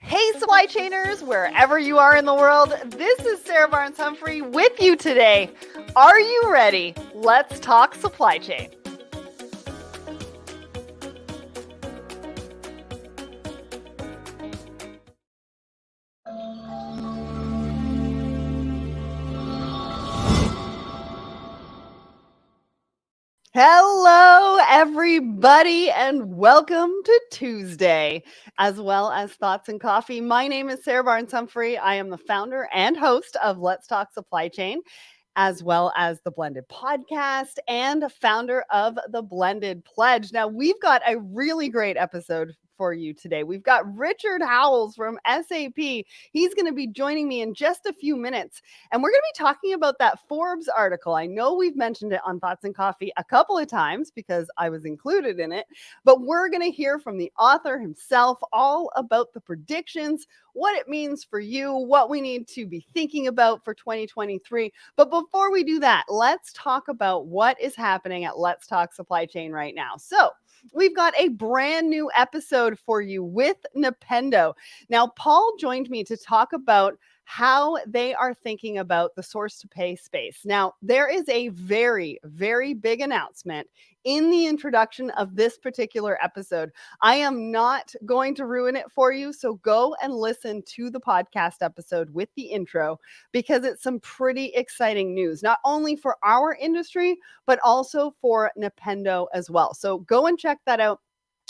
Hey, supply chainers, wherever you are in the world, this is Sarah Barnes-Humphrey with you today. Are you ready? Let's talk supply chain. Hello, everybody, and welcome to Tuesday, as well as Thoughts and Coffee. My name is Sarah Barnes-Humphrey. I am the founder and host of Let's Talk Supply Chain, as well as the Blended Podcast and founder of the Blended Pledge. Now, we've got a really great episode for you today. We've got Richard Howells from SAP. He's going to be joining me in just a few minutes, and we're going to be talking about that Forbes article. I know we've mentioned it on Thoughts and Coffee a couple of times because I was included in it, but we're going to hear from the author himself all about the predictions, what it means for you, what we need to be thinking about for 2023. But before we do that, let's talk about what is happening at Let's Talk Supply Chain right now. So we've got a brand new episode for you with Nipendo. Now, Paul joined me to talk about how they are thinking about the source to pay space. Now, there is a very, very big announcement in the introduction of this particular episode. I am not going to ruin it for you, so go and listen to the podcast episode with the intro because it's some pretty exciting news, not only for our industry, but also for Nipendo as well. So go and check that out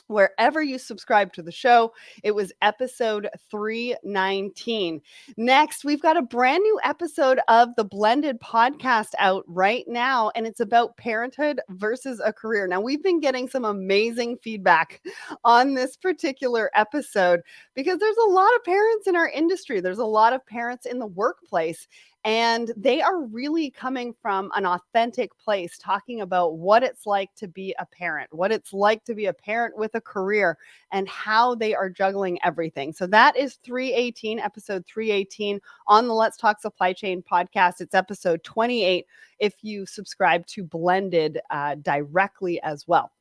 wherever you subscribe to the show. It was episode 319. Next, we've got a brand new episode of the Blended Podcast out right now, and it's about parenthood versus a career. Now, we've been getting some amazing feedback on this particular episode because there's a lot of parents in our industry. There's a lot of parents in the workplace, and they are really coming from an authentic place, talking about what it's like to be a parent, what it's like to be a parent with a career, and how they are juggling everything. So that is episode 318 on the Let's Talk Supply Chain podcast. It's episode 28 if you subscribe to Blended directly as well.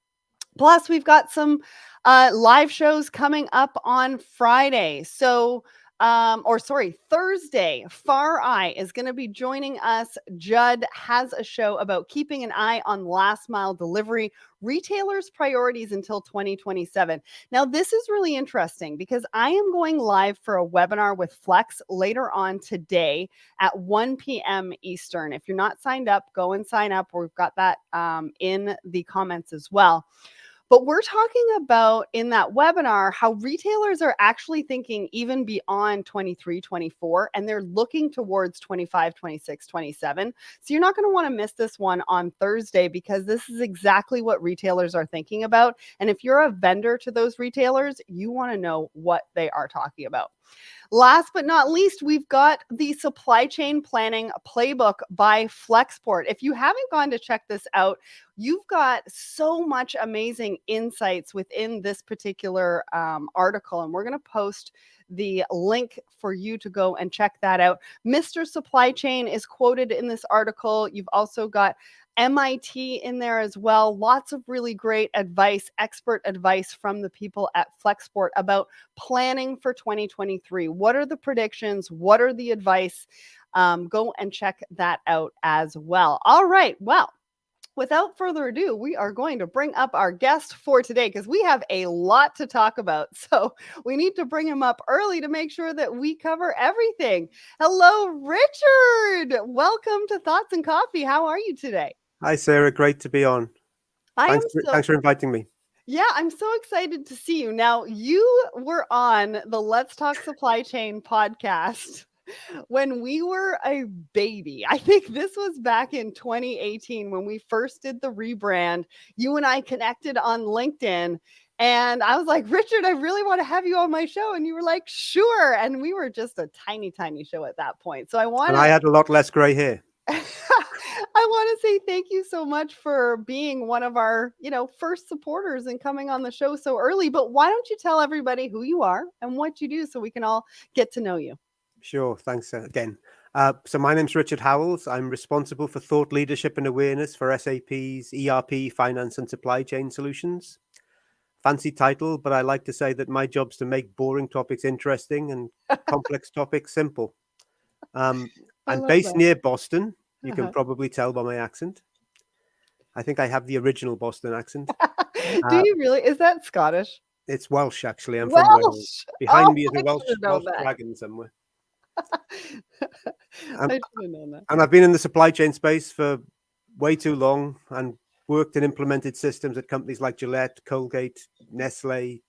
Plus, we've got some live shows coming up on Friday. Thursday. Far Eye is going to be joining us. Judd has a show about keeping an eye on last mile delivery, retailers' priorities until 2027. Now, this is really interesting because I am going live for a webinar with Flex later on today at 1 p.m. Eastern. If you're not signed up, go and sign up. We've got that in the comments as well. But we're talking about in that webinar how retailers are actually thinking even beyond 23, 24, and they're looking towards 25, 26, 27. So you're not going to want to miss this one on Thursday because this is exactly what retailers are thinking about. And if you're a vendor to those retailers, you want to know what they are talking about. Last but not least, we've got the supply chain planning playbook by Flexport. If you haven't gone to check this out, you've got so much amazing insights within this particular article, and we're going to post the link for you to go and check that out. Mr. Supply Chain is quoted in this article. You've also got MIT in there as well. Lots of really great advice, expert advice from the people at Flexport about planning for 2023. What are the predictions? What are the advice? Go and check that out as well. All right. Well, without further ado, we are going to bring up our guest for today because we have a lot to talk about. So we need to bring him up early to make sure that we cover everything. Hello, Richard. Welcome to Thoughts and Coffee. How are you today? Hi, Sarah. Great to be on. Thanks for inviting me. Yeah, I'm so excited to see you. Now, you were on the Let's Talk Supply Chain podcast when we were a baby. I think this was back in 2018 when we first did the rebrand. You and I connected on LinkedIn. And I was like, Richard, I really want to have you on my show. And you were like, sure. And we were just a tiny, tiny show at that point. So I had a lot less gray hair. I want to say thank you so much for being one of our, first supporters and coming on the show so early. But why don't you tell everybody who you are and what you do so we can all get to know you? Sure. Thanks again. So my name's Richard Howells. I'm responsible for thought leadership and awareness for SAP's ERP, finance and supply chain solutions. fancy title, but I like to say that my job's to make boring topics interesting and complex topics simple. Um, I I'm love based that. near Boston. You can Uh-huh. probably tell by my accent. I think I have the original Boston accent. Do Uh, you really? Is that Scottish? it's Welsh, actually. I'm from Wales. Welsh. Behind Oh, me is I a should have known Welsh that. dragon somewhere. I Um, should have known that. and I've been in the supply chain space for way too long and worked and implemented systems at companies like Gillette, Colgate, Nestle,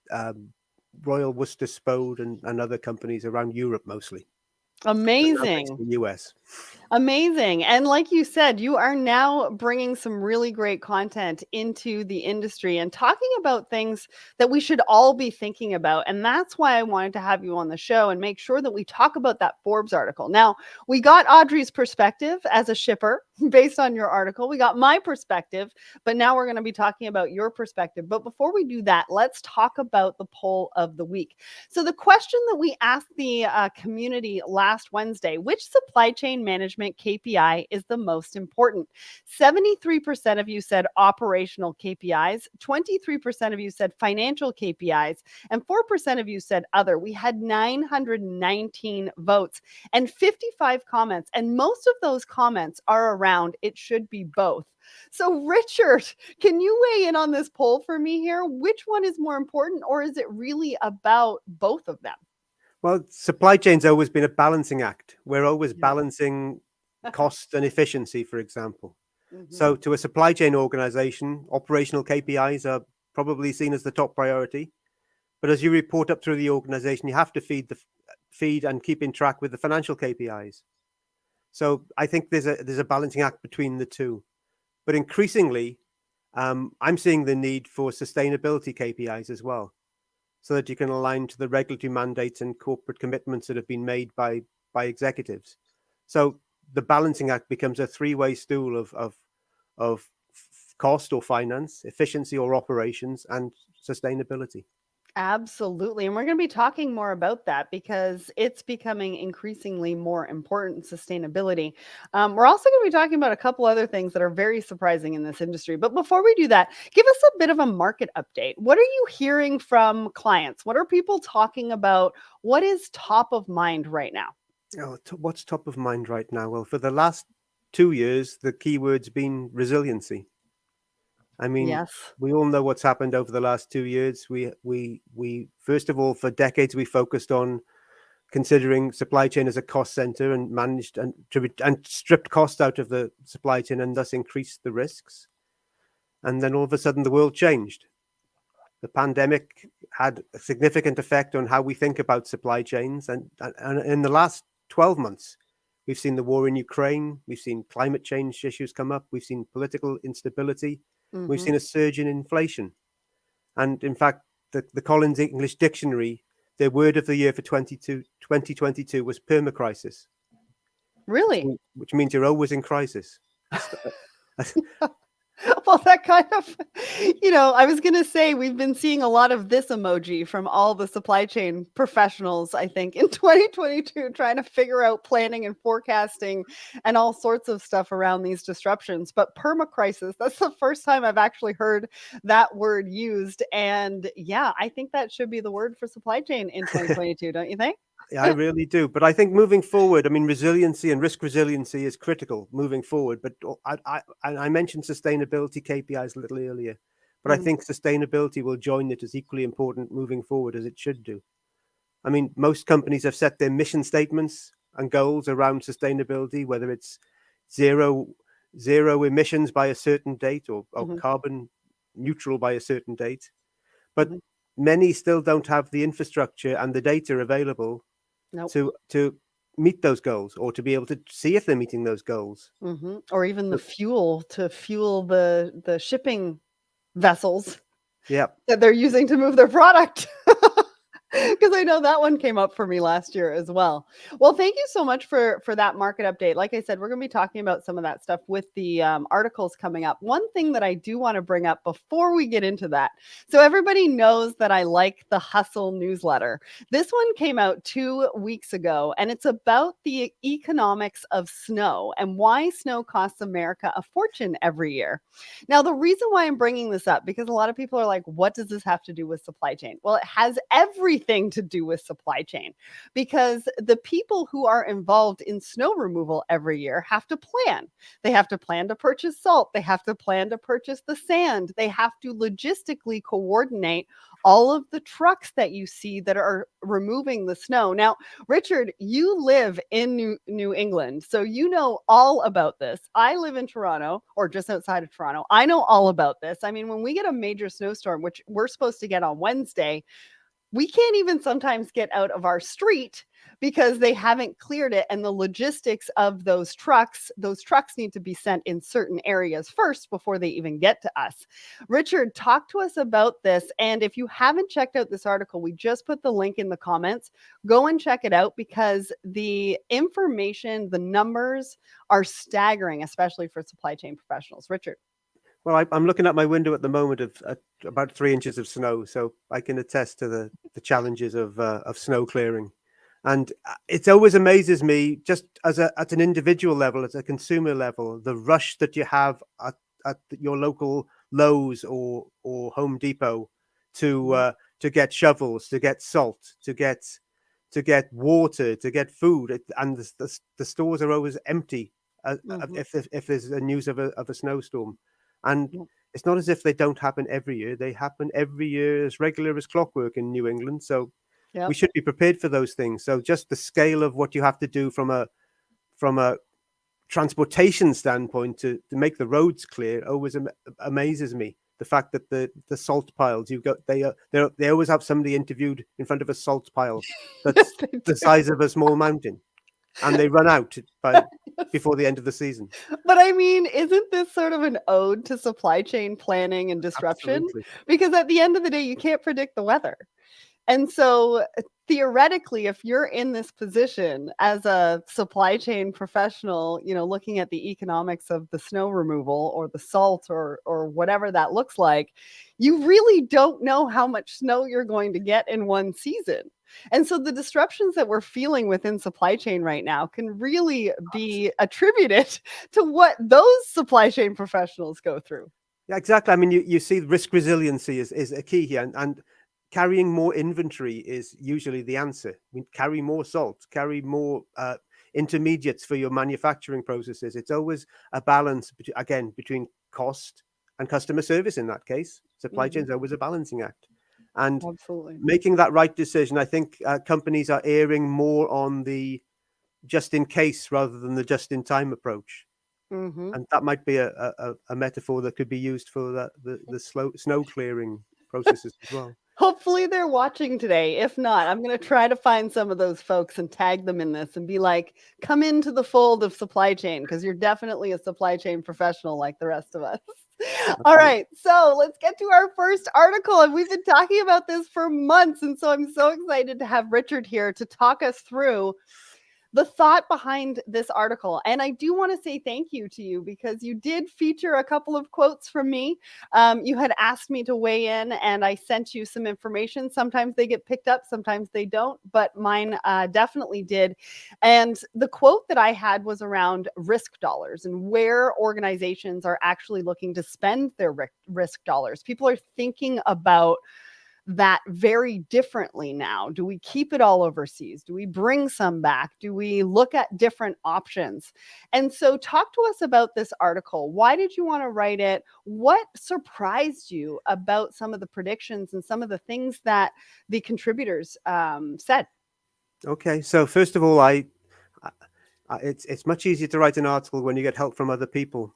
Royal Worcester Spode, and other companies around Europe mostly. But now based Amazing. in the US. Amazing. And like you said, you are now bringing some really great content into the industry and talking about things that we should all be thinking about. And that's why I wanted to have you on the show and make sure that we talk about that Forbes article. Now, we got Audrey's perspective as a shipper based on your article. We got my perspective, but now we're going to be talking about your perspective. But before we do that, let's talk about the poll of the week. So, the question that we asked the community last Wednesday: which supply chain management KPI is the most important? 73% of you said operational KPIs, 23% of you said financial KPIs, and 4% of you said other. We had 919 votes and 55 comments, and most of those comments are around it should be both. So, Richard, can you weigh in on this poll for me here? Which one is more important, or is it really about both of them? Well, supply chain's always been a balancing act. We're always Yeah. balancing cost and efficiency, for example. So Mhm. to a supply chain organization, operational KPIs are probably seen as the top priority. But as you report up through the organization, you have to feed and keep in track with the financial KPIs. So I think there's a balancing act between the two. But increasingly, I'm seeing the need for sustainability KPIs as well, so that you can align to the regulatory mandates and corporate commitments that have been made by executives. So the balancing act becomes a three-way stool of cost or finance, efficiency or operations, and sustainability. Absolutely. And we're going to be talking more about that because it's becoming increasingly more important, sustainability. We're also going to be talking about a couple other things that are very surprising in this industry. But before we do that, give us a bit of a market update. What are you hearing from clients? What are people talking about? What is top of mind right now? What's top of mind right now? Well, for the last 2 years, the keyword's been resiliency. I mean, Yes. we all know what's happened over the last 2 years. We first of all, for decades, we focused on considering supply chain as a cost center and managed and stripped cost out of the supply chain and thus increased the risks. And then all of a sudden, the world changed. The pandemic had a significant effect on how we think about supply chains, and in the last 12 months, we've seen the war in Ukraine, we've seen climate change issues come up, we've seen political instability, we've Hmm. seen a surge in inflation. And in fact, the Collins English Dictionary, their word of the year for 2022 was permacrisis, Really? which means you're always in crisis. Well, that kind of, I was going to say we've been seeing a lot of this emoji from all the supply chain professionals, I think, in 2022, trying to figure out planning and forecasting and all sorts of stuff around these disruptions. But permacrisis, that's the first time I've actually heard that word used. And yeah, I think that should be the word for supply chain in 2022, don't you think? Yeah, I really do. But I think moving forward, I mean, resiliency and risk resiliency is critical moving forward. But I mentioned sustainability KPIs a little earlier, but I Mhm, think sustainability will join it as equally important moving forward as it should do. I mean, most companies have set their mission statements and goals around sustainability, whether it's zero zero emissions by a certain date or mhm, carbon neutral by a certain date. But mhm. many still don't have the infrastructure and the data available Nope. to meet those goals or to be able to see if they're meeting those goals. Or even the So, fuel to fuel the shipping vessels yeah, that they're using to move their product. Because I know that one came up for me last year as well. Well, thank you so much for that market update. Like I said, we're going to be talking about some of that stuff with the articles coming up. One thing that I do want to bring up before we get into that. So everybody knows that I like the Hustle newsletter. This one came out 2 weeks ago, and it's about the economics of snow and why snow costs America a fortune every year. Now, the reason why I'm bringing this up, because a lot of people are like, what does this have to do with supply chain? Well, it has everything to do with supply chain, because the people who are involved in snow removal every year have to plan. They have to plan to purchase salt. They have to plan to purchase the sand. They have to logistically coordinate all of the trucks that you see that are removing the snow. Now, Richard, you live in New England, so you know all about this. I live in Toronto, or just outside of Toronto. I know all about this. I mean, when we get a major snowstorm, which we're supposed to get on Wednesday, we can't even sometimes get out of our street because they haven't cleared it. And the logistics of those trucks need to be sent in certain areas first before they even get to us. Richard, talk to us about this. And if you haven't checked out this article, we just put the link in the comments. Go and check it out, because the information, the numbers are staggering, especially for supply chain professionals. Richard. Well, I'm looking at my window at the moment of about 3 inches of snow, so I can attest to the challenges of snow clearing. And it always amazes me, just at an individual level, at a consumer level, the rush that you have at your local Lowe's or Home Depot to get shovels, to get salt, to get water, to get food, and the stores are always empty if there's a news of a snowstorm. And it's not as if they don't happen every year. They happen every year as regular as clockwork in New England. So we should be prepared for those things. So just the scale of what you have to do from a transportation standpoint to make the roads clear always amazes me. The fact that the salt piles they always have somebody interviewed in front of a salt pile that's the size of a small mountain, and they run out before the end of the season. But I mean, isn't this sort of an ode to supply chain planning and disruption? Absolutely. Because at the end of the day, you can't predict the weather. And so theoretically, if you're in this position as a supply chain professional, looking at the economics of the snow removal or the salt or whatever that looks like, you really don't know how much snow you're going to get in one season. And so the disruptions that we're feeling within supply chain right now can really be attributed to what those supply chain professionals go through. Yeah, exactly. I mean, you see risk resiliency is a key here, and carrying more inventory is usually the answer. I mean, carry more salt, carry more intermediates for your manufacturing processes. It's always a balance, between cost and customer service in that case. Supply chain is always a balancing act. And absolutely making that right decision, I think companies are erring more on the just in case rather than the just in time approach. And that might be a metaphor that could be used for the snow clearing processes as well. Hopefully they're watching today. If not, I'm going to try to find some of those folks and tag them in this and be like, come into the fold of supply chain, because you're definitely a supply chain professional like the rest of us. All right, so let's get to our first article. And we've been talking about this for months. And so I'm so excited to have Richard here to talk us through the thought behind this article. And I do want to say thank you to you, because you did feature a couple of quotes from me. You had asked me to weigh in, and I sent you some information. Sometimes they get picked up, sometimes they don't, but mine definitely did. And the quote that I had was around risk dollars and where organizations are actually looking to spend their risk dollars. People are thinking about that very differently now. Do we keep it all overseas? Do we bring some back? Do we look at different options? And so talk to us about this article. Why did you want to write it? What surprised you about some of the predictions and some of the things that the contributors said? Okay, so first of all, it's much easier to write an article when you get help from other people.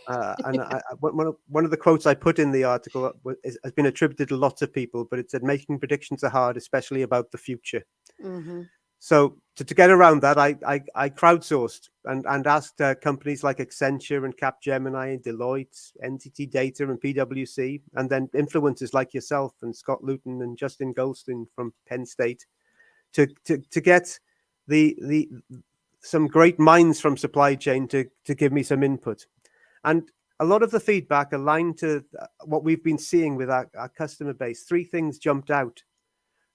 And one of the quotes I put in the article has been attributed to lots of people, but it said making predictions are hard, especially about the future. So to get around that, I crowdsourced and asked companies like Accenture and Capgemini, Deloitte, NTT Data and PwC, and then influencers like yourself and Scott Luton and Justin Goldstein from Penn State. to get the some great minds from supply chain to give me some input. And a lot of the feedback aligned to what we've been seeing with our customer base. Three things jumped out.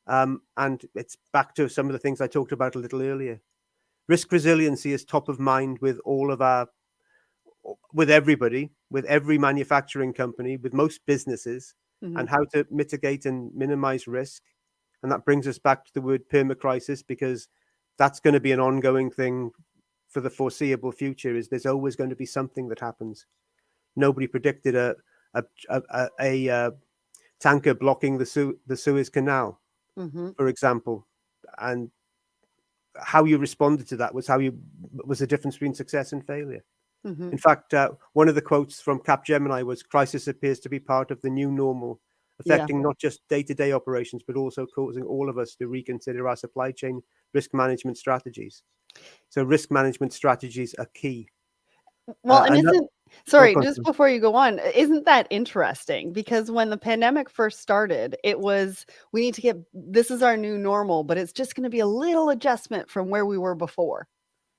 And it's back to some of the things I talked about a little earlier. Risk resiliency is top of mind with everybody, with every manufacturing company, with most businesses, and how to mitigate and minimize risk. And that brings us back to the word permacrisis, because that's going to be an ongoing thing for the foreseeable future. Is there's always going to be something that happens. Nobody predicted a tanker blocking the Suez Canal, for example, and how you responded to that was the difference between success and failure. In fact, one of the quotes from Capgemini was, "Crisis appears to be part of the new normal, affecting not just day-to-day operations, but also causing all of us to reconsider our supply chain risk management strategies." So risk management strategies are key. Well, and sorry, just continue. before you go on, isn't that interesting? Because when the pandemic first started, it was, this is our new normal, but it's just going to be a little adjustment from where we were before.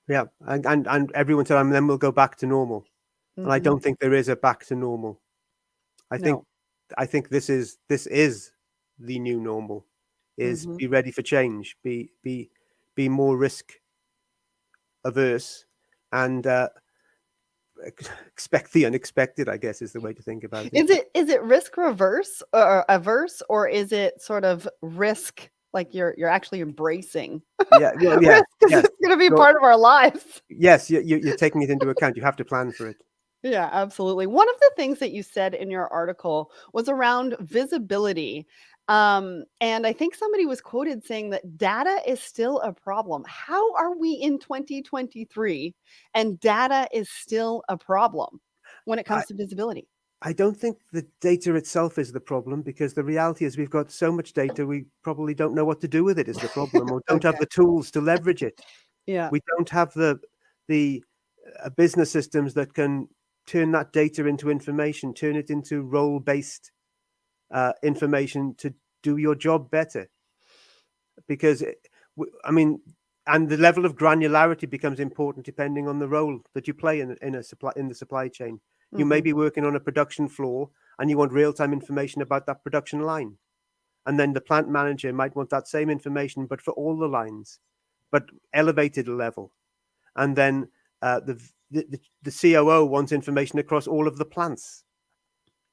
Yeah, and everyone said, then we'll go back to normal. And I don't think there is a back to normal. I think this is the new normal. Is be ready for change, be more risk averse, and expect the unexpected, I guess, is the way to think about it. Is it risk reverse or averse, or is it sort of risk like you're actually embracing risk, because it's going to be part of our lives? Yes, you're taking it into account. You have to plan for it. Yeah, absolutely. One of the things that you said in your article was around visibility. And I think somebody was quoted saying that data is still a problem. How are we in 2023 and data is still a problem when it comes to visibility? I don't think the data itself is the problem, because the reality is we've got so much data, we probably don't know what to do with it is the problem, or don't have the tools to leverage it. Yeah. We don't have the business systems that can turn that data into information, turn it into role-based information to do your job better. Because, and the level of granularity becomes important depending on the role that you play in the supply chain. You may be working on a production floor and you want real-time information about that production line. And then the plant manager might want that same information, but for all the lines, but elevated a level. And then the COO wants information across all of the plants.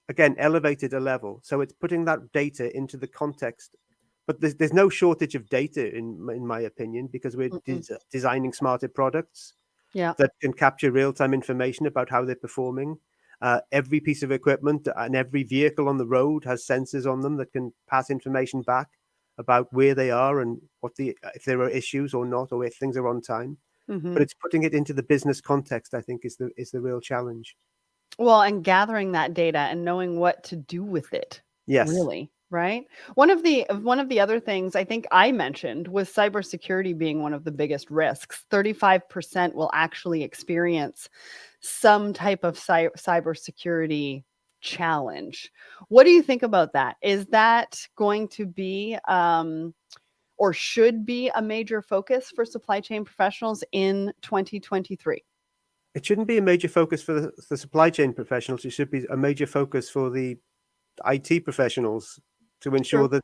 Again, elevated a level. So it's putting that data into the context. But there's no shortage of data, in my opinion, because we're designing smarter products that can capture real-time information about how they're performing. Every piece of equipment and every vehicle on the road has sensors on them that can pass information back about where they are and if there are issues or not, or if things are on time. But it's putting it into the business context, I think, is the real challenge. Well, and gathering that data and knowing what to do with it. Yes. Really, right? One of the other things I think I mentioned was cybersecurity being one of the biggest risks. 35% will actually experience some type of cybersecurity challenge. What do you think about that? Is that going to be or should be a major focus for supply chain professionals in 2023? It shouldn't be a major focus for the supply chain professionals. It should be a major focus for the IT professionals to ensure that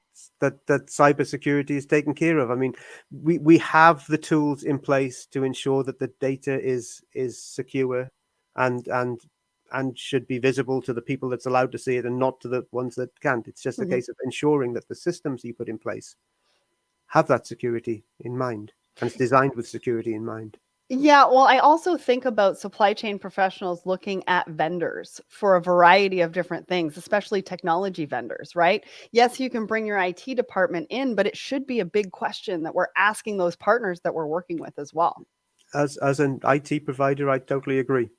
cybersecurity is taken care of. I mean, we have the tools in place to ensure that the data is secure and should be visible to the people that's allowed to see it and not to the ones that can't. It's just a case of ensuring that the systems you put in place have that security in mind, and it's designed with security in mind. Yeah, well, I also think about supply chain professionals looking at vendors for a variety of different things, especially technology vendors, right? Yes, you can bring your IT department in, but it should be a big question that we're asking those partners that we're working with as well. As an IT provider, I totally agree.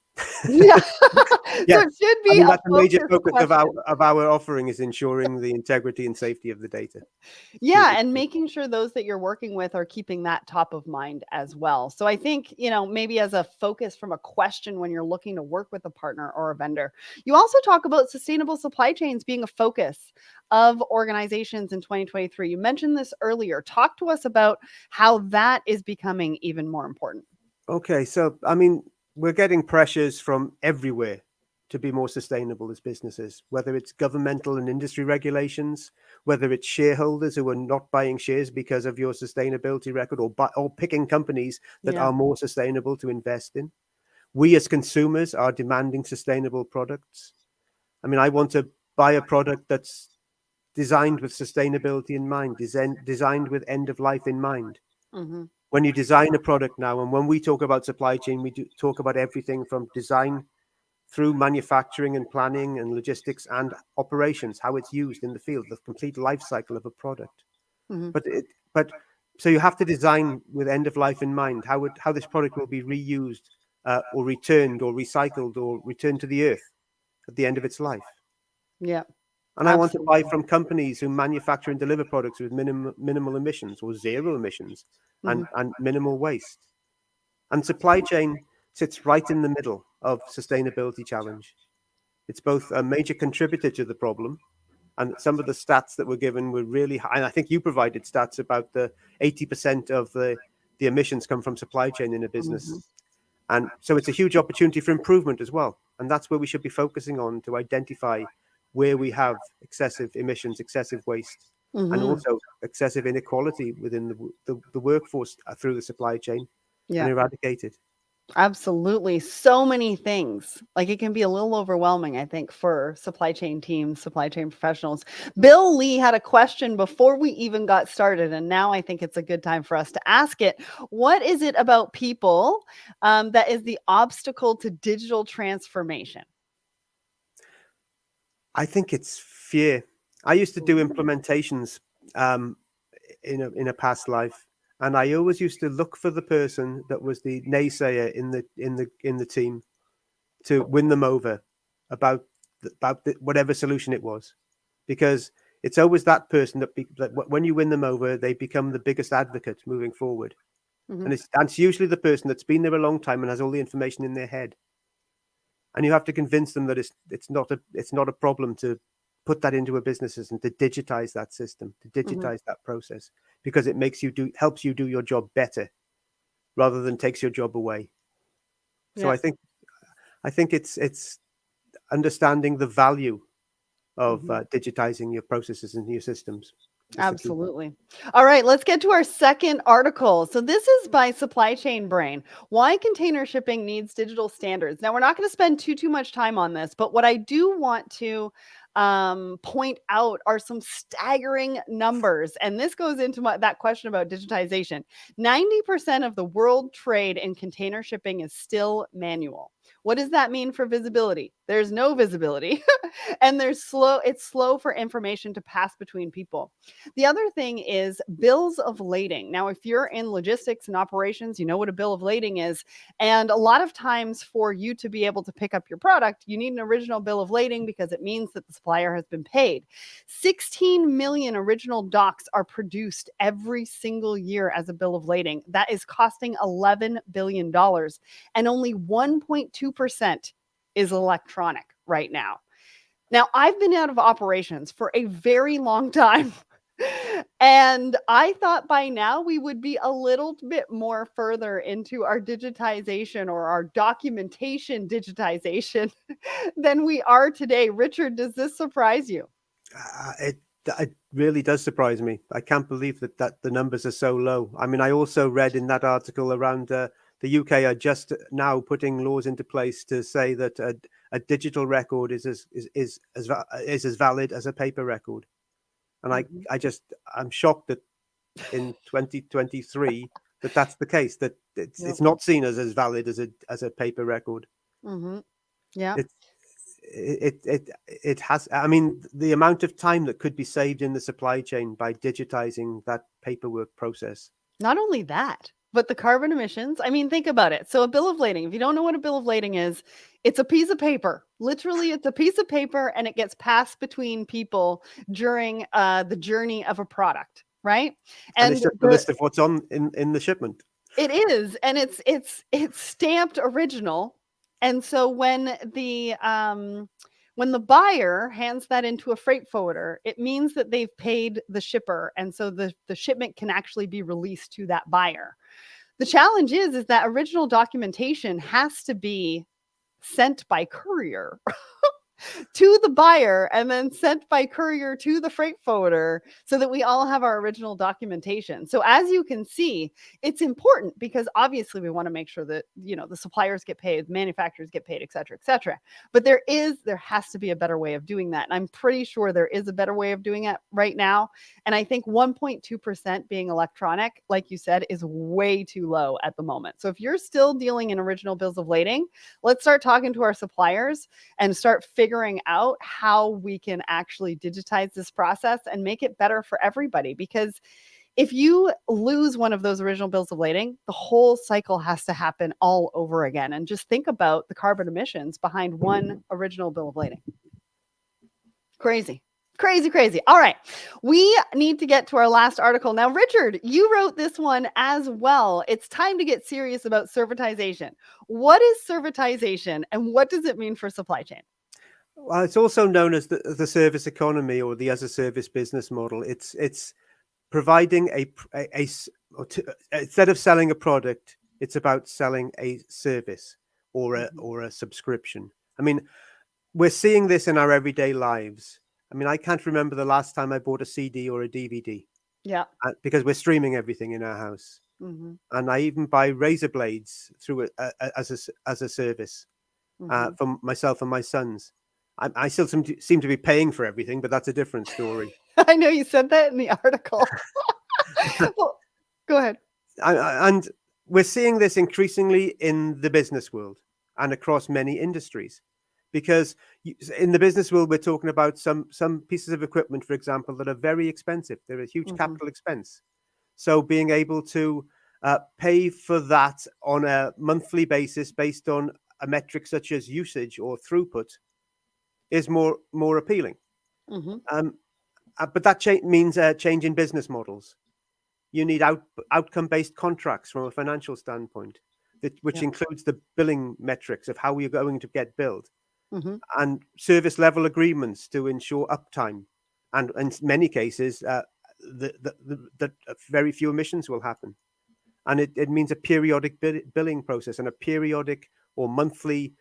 Yeah. So Yes, it should I be mean a that's a major focused focus of question. our offering is ensuring the integrity and safety of the data through Yeah, the. and making sure those that you're working with are keeping that top of mind as well. So I think, maybe as a focus from a question when you're looking to work with a partner or a vendor. You also talk about sustainable supply chains being a focus of organizations in 2023. You mentioned this earlier. Talk to us about how that is becoming even more important. Okay, so I mean, we're getting pressures from everywhere to be more sustainable as businesses, whether it's governmental and industry regulations, whether it's shareholders who are not buying shares because of your sustainability record, or picking companies that Yeah. are more sustainable to invest in. We as consumers are demanding sustainable products. I mean, I want to buy a product that's designed with sustainability in mind, designed with end of life in mind. Hmm. When you design a product now, and when we talk about supply chain, we do talk about everything from design through manufacturing and planning and logistics and operations, how it's used in the field, the complete life cycle of a product. Hmm. But so you have to design with end of life in mind, how this product will be reused, or returned or recycled or returned to the earth at the end of its life. Yeah, And I want to buy absolutely. from companies who manufacture and deliver products with minimal emissions or zero emissions, Hmm. and minimal waste. And supply chain sits right in the middle of sustainability challenge. It's both a major contributor to the problem, and some of the stats that were given were really high. And I think you provided stats about the 80% of the emissions come from supply chain in a business. Hmm. And so it's a huge opportunity for improvement as well. And that's where we should be focusing on, to identify where we have excessive emissions, excessive waste, and Hmm. also excessive inequality within the workforce through the supply chain, and Yeah. eradicate it. Absolutely. So many things. Like it can be a little overwhelming, I think, for supply chain teams, supply chain professionals. Bill Lee had a question before we even got started, and now I think it's a good time for us to ask it. What is it about people that is the obstacle to digital transformation? I think it's fear. I used to do Ooh. implementations, um, in a past life, and I always used to look for the person that was the naysayer in the team, to win them over about whatever solution it was, because it's always that person that when you win them over, they become the biggest advocate moving forward, Mhm. and it's usually the person that's been there a long time and has all the information in their head, and you have to convince them that it's not a problem to put that into a business system, to digitize that system, to Mhm. digitize that process, because it helps you do your job better rather than takes your job away. So Yeah. I think it's understanding the value of Mhm. digitizing your processes and your systems is the key. Absolutely. All right, let's get to our second article. So, this is by Supply Chain Brain. Why container shipping needs digital standards. Now, we're not going to spend too much time on this, but what I do want to point out are some staggering numbers. And this goes into that question about digitization. 90% of the world trade in container shipping is still manual. What does that mean for visibility? There's no visibility. And it's slow for information to pass between people. The other thing is bills of lading. Now, if you're in logistics and operations, you know what a bill of lading is. And a lot of times, for you to be able to pick up your product, you need an original bill of lading because it means that the supplier has been paid. 16 million original docs are produced every single year as a bill of lading. That is costing $11 billion. And only 1.2% is electronic right now. Now, I've been out of operations for a very long time. And I thought by now we would be a little bit more further into our digitization or our documentation digitization than we are today. Richard, does this surprise you? It really does surprise me. I can't believe that the numbers are so low. I mean, I also read in that article around the UK are just now putting laws into place to say that a digital record is as valid as a paper record. And Mhm. I'm shocked that in 2023 that's the case, that Yep. it's not seen as valid as a paper record. Mhm. Yeah. It's it has, I mean, the amount of time that could be saved in the supply chain by digitizing that paperwork process. Not only that. But the carbon emissions, I mean, think about it. So a bill of lading, if you don't know what a bill of lading is, it's a piece of paper. Literally, it's a piece of paper and it gets passed between people during the journey of a product, right? And it's And just a list of what's on in the shipment. it is, and it's stamped original. And so when the buyer hands that into a freight forwarder, it means that they've paid the shipper, and so the shipment can actually be released to that buyer. The challenge is that original documentation has to be sent by courier to the buyer and then sent by courier to the freight forwarder so that we all have our original documentation. So as you can see, it's important because obviously we want to make sure that, the suppliers get paid, manufacturers get paid, et cetera, et cetera. But there has to be a better way of doing that. And I'm pretty sure there is a better way of doing it right now. And I think 1.2% being electronic, like you said, is way too low at the moment. So if you're still dealing in original bills of lading, let's start talking to our suppliers and start figuring out how we can actually digitize this process and make it better for everybody. Because if you lose one of those original bills of lading, the whole cycle has to happen all over again. And just think about the carbon emissions behind one original bill of lading. Crazy. Crazy, crazy. All right. We need to get to our last article. Now, Richard, you wrote this one as well. It's time to get serious about servitization. What is servitization and what does it mean for supply chain? Well, it's also known as the service economy or the as a service business model. It's providing instead of selling a product, it's about selling a service or a subscription. I mean, we're seeing this in our everyday lives. I mean, I can't remember the last time I bought a CD or a DVD. Yeah. Because we're streaming everything in our house. Mm-hmm. And I even buy razor blades through as a service for myself and my sons. I still seem to be paying for everything, but that's a different story. I know you said that in the article. Well, go ahead. And we're seeing this increasingly in the business world and across many industries. Because in the business world, we're talking about some pieces of equipment, for example, that are very expensive. They're a huge capital expense. So being able to pay for that on a monthly basis based on a metric such as usage or throughput is more appealing. But that means a change in business models. You need outcome-based contracts from a financial standpoint, which includes the billing metrics of how you're going to get billed. And service level agreements to ensure uptime, and in many cases, that very few emissions will happen. And it means a periodic billing process and a periodic or monthly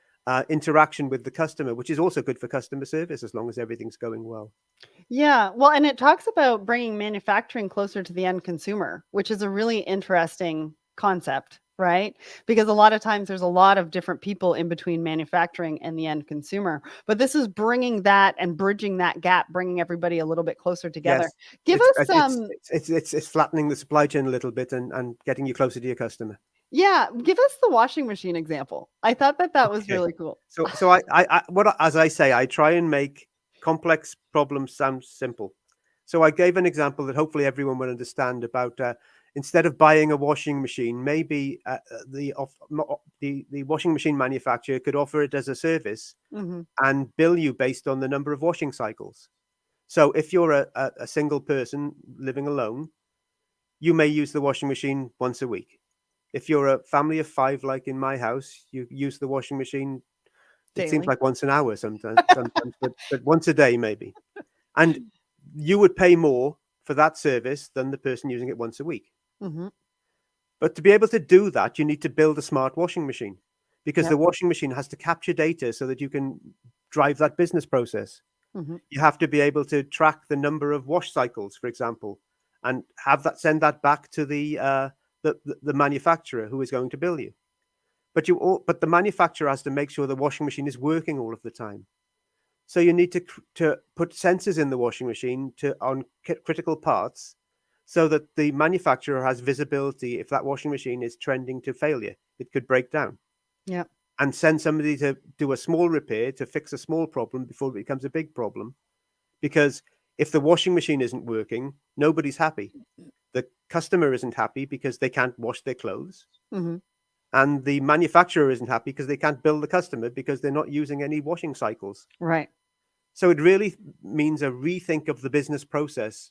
interaction with the customer, which is also good for customer service as long as everything's going well. Yeah, well, and it talks about bringing manufacturing closer to the end consumer, which is a really interesting concept, right? Because a lot of times there's a lot of different people in between manufacturing and the end consumer. But this is bringing that and bridging that gap, bringing everybody a little bit closer together. Yes. Give us some. It's flattening the supply chain a little bit and getting you closer to your customer. Yeah, give us the washing machine example. I thought that was really cool. So as I say, I try and make complex problems sound simple. So I gave an example that hopefully everyone will understand about. Instead of buying a washing machine, maybe the washing machine manufacturer could offer it as a service and bill you based on the number of washing cycles. So if you're a single person living alone, you may use the washing machine once a week. If you're a family of 5, like in my house, you use the washing machine. Daily. It seems like once an hour sometimes, but once a day maybe. And you would pay more for that service than the person using it once a week. But to be able to do that, you need to build a smart washing machine, because the washing machine has to capture data so that you can drive that business process. You have to be able to track the number of wash cycles, for example, and send that back to the manufacturer who is going to bill you. But the manufacturer has to make sure the washing machine is working all of the time. So you need to put sensors in the washing machine on critical parts, so that the manufacturer has visibility if that washing machine is trending to failure. It could break down. Yeah. And send somebody to do a small repair to fix a small problem before it becomes a big problem. Because if the washing machine isn't working, nobody's happy. The customer isn't happy because they can't wash their clothes. Mm-hmm. And the manufacturer isn't happy because they can't bill the customer because they're not using any washing cycles. Right. So it really means a rethink of the business process,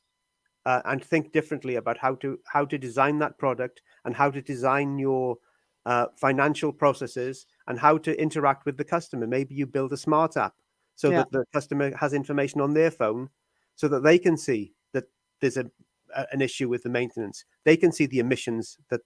and think differently about how to design that product and how to design your financial processes and how to interact with the customer. Maybe you build a smart app so Yeah. that the customer has information on their phone so that they can see that there's an issue with the maintenance. They can see the emissions that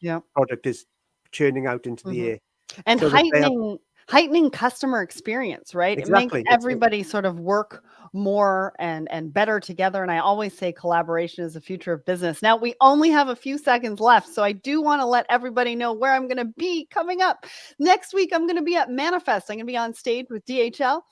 Yeah. product is churning out into the Mm-hmm. air, And so that they have heightening customer experience, right? It makes exactly. everybody sort of work more and better together. And I always say collaboration is the future of business. Now we only have a few seconds left, so I do want to let everybody know where I'm going to be coming up next week. I'm going to be at Manifest. I'm going to be on stage with DHL.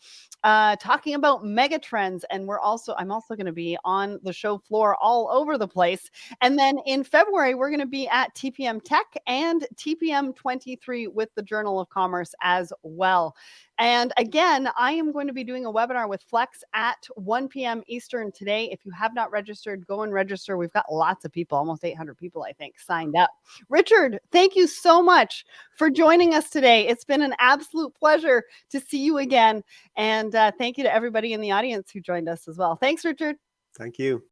Talking about mega trends, and I'm also going to be on the show floor all over the place. And then in February, we're going to be at TPM Tech and TPM 23 with the Journal of Commerce as well. And again, I am going to be doing a webinar with Flex at 1 p.m. Eastern today. If you have not registered, go and register. We've got lots of people, almost 800 people, I think, signed up. Richard, thank you so much for joining us today. It's been an absolute pleasure to see you again. And thank you to everybody in the audience who joined us as well. Thanks, Richard. Thank you.